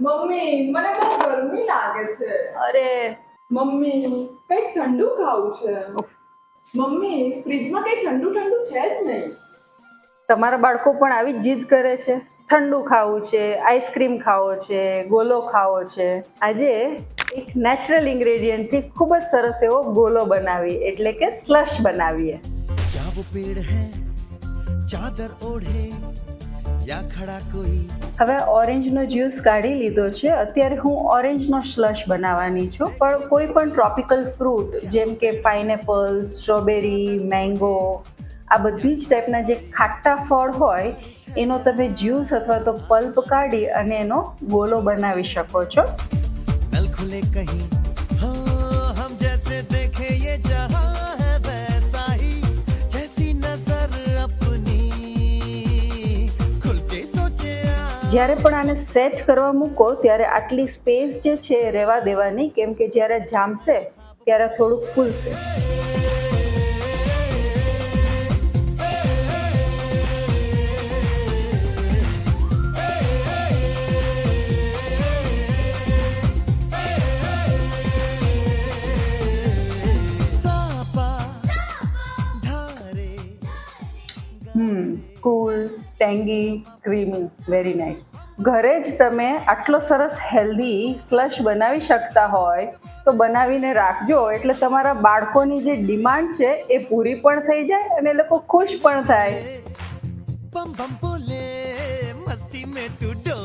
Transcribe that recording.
Mummy મને બહુ ગરમી લાગે છે. અરે મમ્મી કંઈક ઠંડુ ખાવું છે. મમ્મી ફ્રીજમાં કંઈ ઠંડુ ઠંડુ છે જ નહીં. તમારા બાળકો પણ આવી જ જીદ કરે છે. ઠંડુ ખાવું છે, આઈસ્ક્રીમ ખાવો છે, ગોલો ખાવો છે. આજે એક નેચરલ ઇન્ગ્રેડિયન્ટથી ખૂબ જ સરસ એવો ગોલો બનાવીએ, એટલે કે સ્લશ બનાવીએ. क्या वो पेड़ है चादर ओढ़े या खड़ा कोई. હવે ઓરેન્જનો જ્યુસ કાઢી લીધો છે. અત્યારે હું ઓરેન્જનો સ્લશ બનાવવાની છું, પણ કોઈ પણ ટ્રોપિકલ ફ્રૂટ જેમ કે પાઇનેપલ, સ્ટ્રોબેરી, મેંગો, આ બધી જ ટાઈપના જે ખાટા ફળ હોય એનો તમે જ્યુસ અથવા તો પલ્પ કાઢી અને એનો ગોલો બનાવી શકો છો. नल खुले कहीं हो हम जैसे देखे ये जहां है वैसा ही जैसी नजर अपनी खुल के सोचे. જ્યારે પણ આને સેટ કરવા મૂકો ત્યારે આટલી સ્પેસ જે છે એ રહેવા દેવાની, કેમ કે જ્યારે જામશે ત્યારે થોડુંક ફૂલશે. કુલ, ટેંગી, ક્રીમી, વેરી નાઇસ. ઘરે જ તમે આટલો સરસ હેલ્ધી સ્લશ બનાવી શકતા હોય તો બનાવીને રાખજો, એટલે તમારા બાળકોની જે ડિમાન્ડ છે એ પૂરી પણ થઈ જાય અને એ લોકો ખુશ પણ થાય. बम बम बोले मस्ती में तू डो